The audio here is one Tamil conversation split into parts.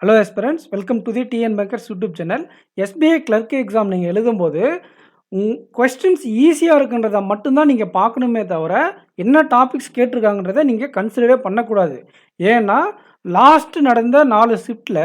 Hello aspirants, welcome to the TN packers YouTube channel. SBI clerk exam நீங்கள் எழுதும்போது கொஸ்டின்ஸ் ஈஸியாக இருக்குன்றதை மட்டும்தான் நீங்கள் பார்க்கணுமே தவிர என்ன டாபிக்ஸ் கேட்டிருக்காங்கன்றதை நீங்கள் கன்சிடரே பண்ணக்கூடாது. ஏன்னா லாஸ்ட்டு நடந்த 4 ஷிஃப்ட்டில்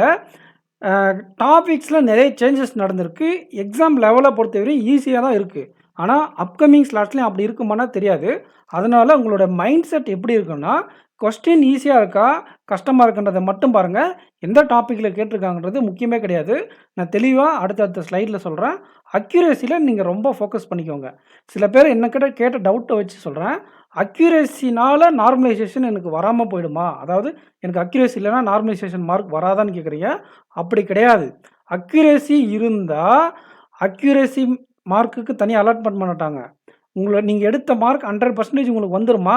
டாபிக்ஸில் நிறைய சேஞ்சஸ் நடந்திருக்கு. எக்ஸாம் லெவலை பொறுத்தவரை ஈஸியாக தான் இருக்குது. ஆனால் அப்கமிங் ஸ்லாட்ஸ்லேயும் அப்படி இருக்குமானா தெரியாது. அதனால் உங்களோட மைண்ட் செட் எப்படி இருக்குன்னா, கொஸ்டின் ஈஸியாக இருக்கா கஷ்டமாக இருக்குன்றதை மட்டும் பாருங்கள். எந்த டாப்பிக்கில் கேட்டிருக்காங்கன்றது முக்கியமே கிடையாது. நான் தெளிவாக அடுத்தடுத்த ஸ்லைடில் சொல்கிறேன். அக்யூரேசியில் நீங்கள் ரொம்ப ஃபோக்கஸ் பண்ணிக்கோங்க. சில பேர் என்னக்கிட்ட கேட்ட டவுட்டை வச்சு சொல்கிறேன். அக்யூரேசினால் நார்மலைசேஷன் எனக்கு வராமல் போயிடுமா, அதாவது எனக்கு அக்யூரேசி இல்லைனா நார்மலைசேஷன் மார்க் வராதான்னு கேட்குறீங்க. அப்படி கிடையாது. அக்யூரேசி இருந்தால் அக்யூரேசி மார்க்குக்கு தனியாக அலாட்மெண்ட் பண்ண மாட்டாங்க. நீங்கள் எடுத்த மார்க் 100% உங்களுக்கு வந்துருமா,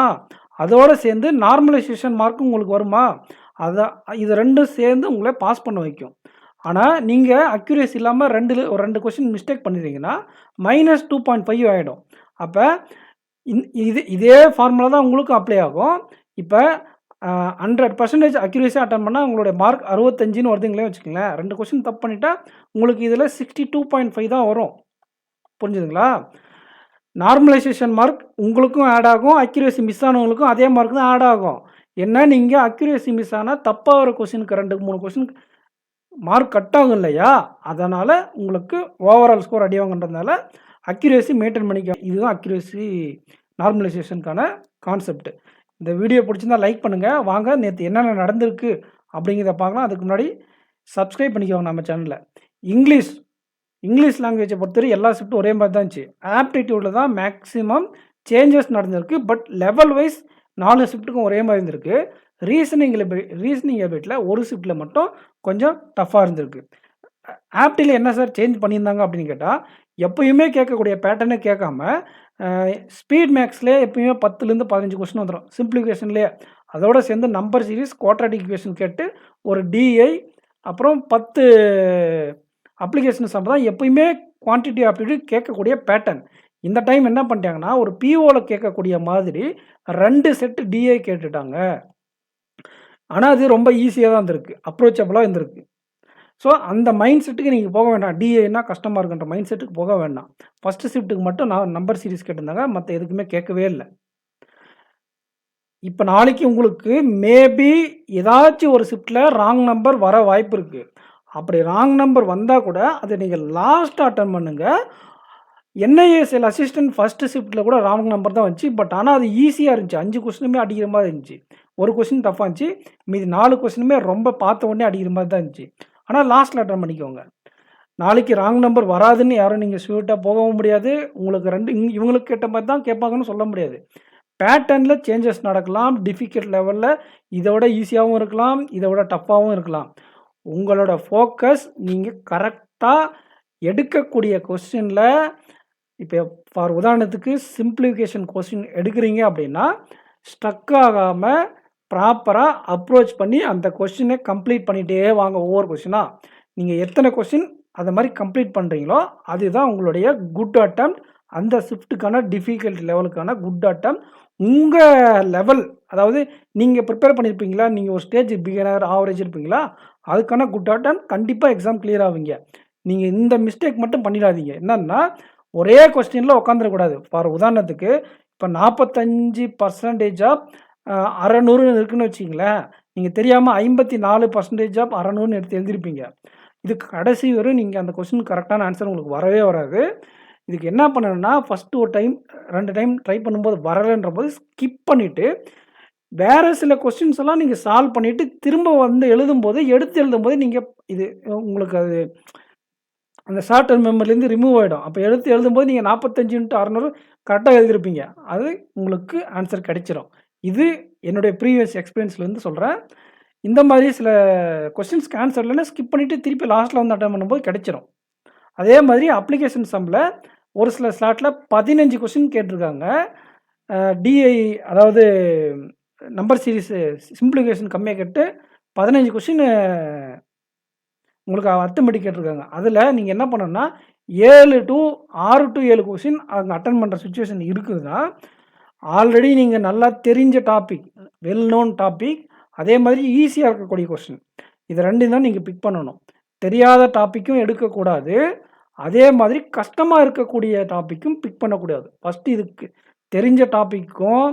அதோடு சேர்ந்து நார்மலைசேஷன் மார்க்கும் உங்களுக்கு வருமா, இது ரெண்டும் சேர்ந்து உங்களை பாஸ் பண்ண வைக்கும். ஆனால் நீங்கள் அக்யூரேசி இல்லாமல் ரெண்டு கொஸ்டின் மிஸ்டேக் பண்ணிடுறீங்கன்னா -2.5 ஆகிடும். அப்போ இதே ஃபார்முலா தான் உங்களுக்கும் அப்ளை ஆகும். இப்போ 100% அக்யூரேசியாக அட்டன் பண்ணால் உங்களுடைய மார்க் 65ன்னு வருதுங்களே வச்சுக்கோங்களேன். 2 கொஸ்டின் தப்பு பண்ணிட்டா உங்களுக்கு இதில் 62.5 தான் வரும். புரிஞ்சுதுங்களா? நார்மலைசேஷன் மார்க் உங்களுக்கும் ஆட் ஆகும், அக்யூரேசி மிஸ் ஆனவங்களுக்கும் அதே மார்க் தான் ஆட் ஆகும். ஏன்னா நீங்கள் அக்யூரேசி மிஸ் ஆனால் தப்பாக வர கொஸ்டினுக்கு 2-3 கொஸ்டின் மார்க் கட் ஆகும் இல்லையா, அதனால் உங்களுக்கு ஓவரால் ஸ்கோர் அடிவாங்கன்றதுனால அக்யூரேசி மெயின்டைன் பண்ணிக்க. இதுதான் அக்யூரேசி நார்மலைசேஷனுக்கான கான்செப்ட். இந்த வீடியோ பிடிச்சிருந்தா லைக் பண்ணுங்கள். வாங்க நேற்று என்னென்ன நடந்திருக்கு அப்படிங்கிறத பார்க்கலாம். அதுக்கு முன்னாடி சப்ஸ்கிரைப் பண்ணிக்கோங்க நம்ம சேனலில். இங்கிலீஷ் லாங்குவேஜை பொறுத்தவரை எல்லா ஷிஃப்ட்டும் ஒரே மாதிரி தான் இருந்துச்சு. ஆப்டிடியூடில் தான் மேக்ஸிமம் சேஞ்சஸ் நடந்திருக்கு. பட் லெவல் வைஸ் 4 ஷிஃப்ட்டுக்கும் ஒரே மாதிரி இருந்திருக்கு. ரீசனிங் எபிலிட்டியில் ஒரு ஷிஃப்ட்டில் மட்டும் கொஞ்சம் டஃப்பாக இருந்திருக்கு. ஆப்டியில் என்ன சார் சேஞ்ச் பண்ணியிருந்தாங்க அப்படின்னு கேட்டால், எப்பயுமே கேட்கக்கூடிய பேட்டர்னே கேட்காம ஸ்பீட் மேக்ஸ்லேயே எப்பயுமே 10லேருந்து 15 கொஸ்டின் வந்துடும் சிம்பிளிஃபிகேஷன்லேயே. அதோடு சேர்ந்து நம்பர் சீரிஸ் குவாட்ராட்டிக் ஈக்குவேஷன் கேட்டு ஒரு டிஐ அப்புறம் 10 அப்ளிகேஷன் சம் தான் எப்பயுமே குவான்டிட்டி ஆப்டிடியூட் கேட்கக்கூடிய பேட்டர்ன். இந்த டைம் என்ன பண்ணிட்டாங்கன்னா, ஒரு பிஓவில் கேட்கக்கூடிய மாதிரி 2 செட்டு டிஐ கேட்டுட்டாங்க. ஆனால் அது ரொம்ப ஈஸியாக தான் இருந்திருக்கு, அப்ரோச்சபிளாக இருந்திருக்கு. ஸோ அந்த மைண்ட் செட்டுக்கு நீங்கள் போக வேண்டாம். டிஏன்னா கஷ்டமாக இருக்குன்ற மைண்ட் செட்டுக்கு போக வேண்டாம். ஃபஸ்ட்டு ஷிஃப்ட்டுக்கு மட்டும் நான் நம்பர் சீரிஸ் கேட்டிருந்தாங்க, மற்ற எதுக்குமே கேட்கவே இல்லை. இப்போ நாளைக்கு உங்களுக்கு மேபி ஏதாச்சும் ஒரு ஷிஃப்ட்டில் ராங் நம்பர் வர வாய்ப்பு இருக்குது. அப்படி ராங் நம்பர் வந்தால் கூட அதை நீங்கள் லாஸ்ட்டாக அட்டன் பண்ணுங்கள். என்ஐஏஎஸ்எல் அசிஸ்டன்ட் ஃபஸ்ட்டு ஷிஃப்ட்டில் கூட ராங் நம்பர் தான் வந்துச்சு. பட் ஆனால் அது ஈஸியாக இருந்துச்சு. 5 கொஸ்டினுமே அடிக்கிற மாதிரி இருந்துச்சு. ஒரு கொஸ்டின் டஃப்பாக இருந்துச்சு, மீதி 4 கொஸ்டினுமே ரொம்ப பார்த்த உடனே அடிக்கிற மாதிரி தான் இருந்துச்சு. ஆனால் லாஸ்ட்டில் அட்டன் பண்ணிக்கோங்க. நாளைக்கு ராங் நம்பர் வராதுன்னு யாரும் நீங்கள் ஸ்வீட்டாக போகவும் முடியாது. உங்களுக்கு இவங்களுக்கு கேட்ட மாதிரி தான் கேட்பாங்கன்னு சொல்ல முடியாது. பேட்டர்னில் சேஞ்சஸ் நடக்கலாம். டிஃபிகல்ட் லெவலில் இதோட ஈஸியாகவும் இருக்கலாம், இதோட டஃப்பாகவும் இருக்கலாம். உங்களோட ஃபோக்கஸ் நீங்கள் கரெக்டாக எடுக்கக்கூடிய கொஸ்டினில், இப்போ ஃபார் உதாரணத்துக்கு சிம்பிளிஃபிகேஷன் கொஸ்டின் எடுக்கிறீங்க அப்படின்னா ஸ்ட்ரக் ஆகாமல் ப்ராப்பராக அப்ரோச் பண்ணி அந்த கொஸ்டினை கம்ப்ளீட் பண்ணிகிட்டே வாங்க. ஒவ்வொரு கொஸ்டினாக நீங்கள் எத்தனை கொஸ்டின் அதை மாதிரி கம்ப்ளீட் பண்ணுறீங்களோ அதுதான் உங்களுடைய குட் அட்டெம்ப்ட். அந்த ஷிஃப்ட்டுக்கான டிஃபிகல்ட் லெவலுக்கான குட் அட்டெம்ப்ட். உங்கள் லெவல், அதாவது நீங்கள் ப்ரிப்பேர் பண்ணியிருப்பீங்களா, நீங்கள் ஒரு ஸ்டேஜ் பிகினர் ஆவரேஜ் இருப்பீங்களா, அதுக்கான குட் அட்டெம்ப்ட் கண்டிப்பாக எக்ஸாம் கிளியர் ஆவீங்க. நீங்கள் இந்த மிஸ்டேக் மட்டும் பண்ணிடாதீங்க. என்னன்னா ஒரே கொஸ்டினில் உட்காந்துடக்கூடாது. ஃபார் உதாரணத்துக்கு இப்போ 45% ஆஃப் 600 இருக்குன்னு வச்சிங்களேன். நீங்கள் தெரியாமல் 54% ஆஃப் 600 எடுத்து எழுதிருப்பீங்க. இதுக்கு கடைசி வரும் நீங்கள் அந்த கொஸ்டின் கரெக்டான ஆன்சர் உங்களுக்கு வரவே வராது. இதுக்கு என்ன பண்ணணும்னா, ஃபஸ்ட்டு ஒரு டைம் 2 டைம் ட்ரை பண்ணும்போது வரலைன்ற போது ஸ்கிப் பண்ணிவிட்டு வேறு சில கொஸ்டின்ஸ் எல்லாம் நீங்கள் சால்வ் பண்ணிவிட்டு திரும்ப வந்து எடுத்து எழுதும்போது நீங்கள் இது உங்களுக்கு அது அந்த ஷார்ட் டர்ம் மெமரிலேருந்து ரிமூவ் ஆகிடும். அப்போ எழுதும்போது நீங்கள் 45x600 கரெக்டாக எழுதிருப்பீங்க. அது உங்களுக்கு ஆன்சர் கிடைச்சிரும். இது என்னுடைய ப்ரீவியஸ் எக்ஸ்பீரியன்ஸ்லேருந்து சொல்கிறேன். இந்த மாதிரி சில கொஸ்டின்ஸ்க்கு ஆன்சர் இல்லைன்னா ஸ்கிப் பண்ணிவிட்டு திருப்பி லாஸ்ட்டில் வந்து அட்டன் பண்ணும்போது கிடைச்சிரும். அதே மாதிரி அப்ளிகேஷன் சம்மில் ஒரு சில ஸ்லாட்டில் 15 கொஸ்டின் கேட்டிருக்காங்க. டிஐ அதாவது நம்பர் சீரிஸ் சிம்பிளிஃபிகேஷன் கம்மியாக கேட்டு 15 கொஸ்டின் உங்களுக்கு அர்த்தமெட்டிக் கேட்டிருக்காங்க. அதில் நீங்கள் என்ன பண்ணணும்னா 6 to 7 கொஸ்டின் அங்கே அட்டன் பண்ணுற சுச்சுவேஷன் இருக்குதுன்னா, ஆல்ரெடி நீங்கள் நல்லா தெரிஞ்ச டாபிக், வெல் நோன் டாபிக், அதே மாதிரி ஈஸியாக இருக்கக்கூடிய கொஸ்டின். இது 2 தான் நீங்க பிக் பண்ணணும். தெரியாத டாபிக்கும் எடுக்கக்கூடாது. அதே மாதிரி கஷ்டமா இருக்கக்கூடிய டாபிக்கும் பிக் பண்ணக்கூடாது. ஃபர்ஸ்ட் இதுக்கு தெரிஞ்ச டாபிக்கும்,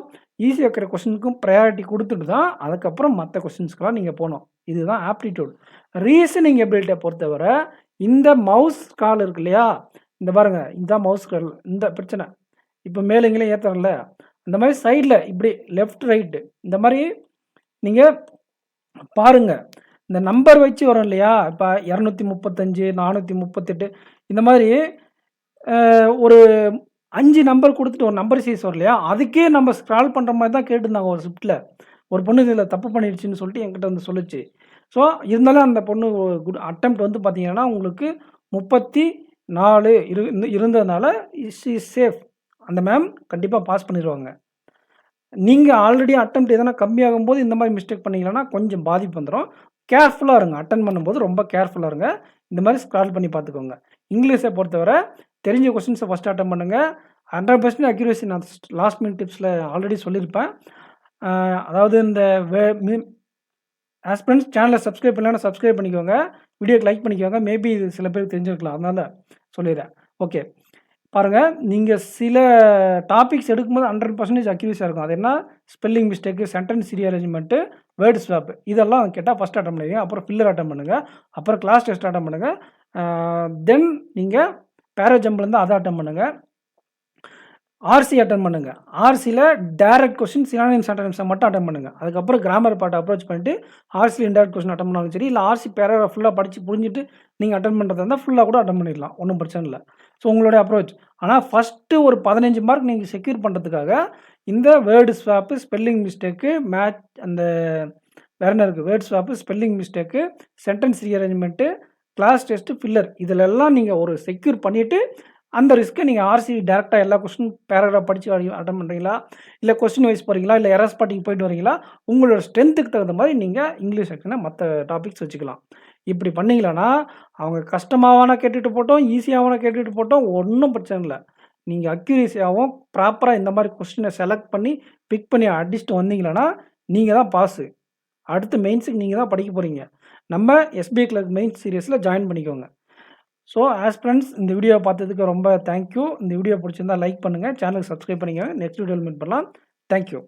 ஈஸியா இருக்கிற கொஸ்டினுக்கும் பிரையாரிட்டி குடுத்துட்டு தான், அதுக்கப்புறம் மத்த கொஸ்டின்ஸ்க்குலாம் நீங்க போணும். இதுதான் ஆப்டிட்யூட். ரீசனிங் எபிலிட்டிய பொறுத்தவர, இந்த மவுஸ் ஸ்க்ரால் இருக்கு இல்லையா? இந்த பாருங்க, இதான் மவுஸ் ஸ்க்ரால். இந்த பிரச்சனை. இப்ப மேல கீழயும் ஏத்துறோம்ல, அந்த மாரி சைடுல இப்படி லெஃப்ட், ரைட் இந்த மாரி நீங்க பாருங்க. இந்த நம்பர் வச்சு வரும் இல்லையா? இப்ப 235, 438 இந்த மாதிரி ஒரு 5 நம்பர் குடுத்துட்டு ஒரு நம்பர் சீரிஸ் வரும் இல்லையா? அதுக்கே நம்ம ஸ்க்ரால் பண்ற மாரி தான் கேட்டிருந்தாங்க ஒரு ஷிஃப்ட்ல. ஒரு பொண்ணு இதில தப்பு பண்ணிடுச்சுன்னு சொல்லிட்டு என்கிட்ட வந்து சொல்லுச்சு. ஸோ, இருந்தாலும் அந்த பொண்ணு குட் அட்டெம்ப்ட் வந்து பார்த்தீங்கன்னா, உங்களுக்கு 34 இருந்ததுனால ஷி இஸ் சேஃப். அந்த மேம் கண்டிப்பா பாஸ் பண்ணிருவாங்க. நீங்க ஆல்ரெடி அட்டெம்ப்ட் எதனா கம்மியாகும்போது இந்த மாரி மிஸ்டேக் பண்ணீங்கன்னா, கொஞ்சம் பாதிப்பு வந்துரும். கேர்ஃபுல்லா இருங்க. அட்டெண்ட் பண்ணும்போது ரொம்ப கேர்ஃபுல்லா இருங்க. இந்த மாரி ஸ்க்ரால் பண்ணி பார்த்துக்கோங்க. இங்கிலீஷ பொறுத்தவர தெரிஞ்ச கொஸ்டின்ஸ ஃபர்ஸ்ட் அட்டெண்ட் பண்ணுங்க. 100% அக்யூரசி நான் லாஸ்ட் மினிட் டிப்ஸ்ல ஆல்ரெடி சொல்லியிருப்பேன். அதாவது இந்த வே மி ஆஸ்பிரண்ட்ஸ் சேனல சப்ஸ்கிரைப் பண்ணலனா சப்ஸ்கிரைப் பண்ணிக்கோங்க. வீடியோக்கு லைக் பண்ணிக்கோங்க. மேபி இது சில பேருக்கு தெரிஞ்சிருக்கலாம். அதனால சொல்லிர்றேன். ஓகே. பாருங்க, நீங்க சில டாபிக்ஸ் எடுக்கும்போது 100% அக்யூரஸியா இருக்கும். அது என்ன spelling mistake, sentence rearrangement, word swap இதெல்லாம் கேட்டா ஃபர்ஸ்ட் அட்டெம்ப்ட் பண்ணுவீங்க. அப்புறம் ஃபில்லர் அட்டெம்ப்ட் பண்ணுங்க. அப்புறம் கிளாஸ் டெஸ்ட் அட்டெம்ப்ட் பண்ணுங்க. தென் நீங்க பேராஜம்ப்ல இருந்து அத அட்டெம்ப்ட் பண்ணுங்க. ஆர்சி அட்டெண்ட் பண்ணுங்க. ஆர்சில டைரக்ட் கொஸ்டின், சினானிம்ஸ், ஆன்டோனிம்ஸ மட்டும் அட்டெண்ட் பண்ணுங்க. அதுக்கப்புறம் கிராமர் பார்ட் அப்ரோச் பண்ணிட்டு, ஆர்சில இன்டைரக்ட் கொஸ்டின் அட்டெண்ட் பண்ணாலும் சரி, இல்ல ஆர்சி பேராகிராஃப் ஃபுல்லா படிச்சு புரிஞ்சுட்டு நீங்க அட்டெண்ட் பண்றதா இருந்தா ஃபுல்லா கூட அட்டெண்ட் பண்ணிடலாம். ஒண்ணும் பிரச்சனை இல்ல. ஸோ உங்களுடைய அப்ரோச். ஆனா ஃபர்ஸ்ட் ஒரு 15 மார்க் நீங்க செக்யூர் பண்றதுக்காக இந்த word swap, spelling mistake, match அந்த வேற என்ன இருக்கு? Word swap, spelling mistake, sentence rearrangement, class test, filler இதுலெல்லாம் நீங்க ஒரு செக்யூர் பண்ணிட்டு அந்த ரிஸ்க்க நீங்க ஆர்சி டைரக்ட்டா எல்லா கொஸ்டின் பேராகிராஃப் படிச்சு அட்டெண்ட் பண்றீங்களா? இல்ல கொஸ்டின் வைஸ் போறீங்களா? இல்ல எரர் ஸ்பாட்டிங் போயிட்டு வரீங்களா? உங்களோட ஸ்ட்ரென்த்துக்கு தகுந்த மாரி நீங்க இங்கிலீஷ் செக்ஷன மத்த டாபிக்ஸ் வச்சுக்கலாம். இப்படி பண்ணீங்களான்னா, அவங்க கஷ்டமாவான கேட்டுட்டு போட்டும், ஈஸியாவான கேட்டுட்டு போட்டும் ஒண்ணும் பிரச்சனை இல்ல. நீங்க அக்யூரஸியாவும் ப்ராப்பரா இந்த மாரி கொஸ்டின செலக்ட் பண்ணி, பிக் பண்ணி அடிச்சுட்டு வந்தீங்களான்னா, நீங்க தான் பாஸு. அடுத்து மெயின்ஸுக்கு நீங்க தான் படிக்க போறீங்க. நம்ம எஸ்பிஐ கிளர்க் மெயின்ஸ் சீரிஸ்ல ஜாயின் பண்ணிக்கோங்க. ஸோ, ஆஸ்பிரண்ட்ஸ் இந்த வீடியோவ பார்த்ததுக்கு ரொம்ப தேங்க் யூ. இந்த வீடியோ புடிச்சிருந்தா லைக் பண்ணுங்க. சேனலுக்கு சப்ஸ்கிரைப் பண்ணிக்கோங்க. நெக்ஸ்ட் வீடியோல மீட் பண்ணலாம். Thank you.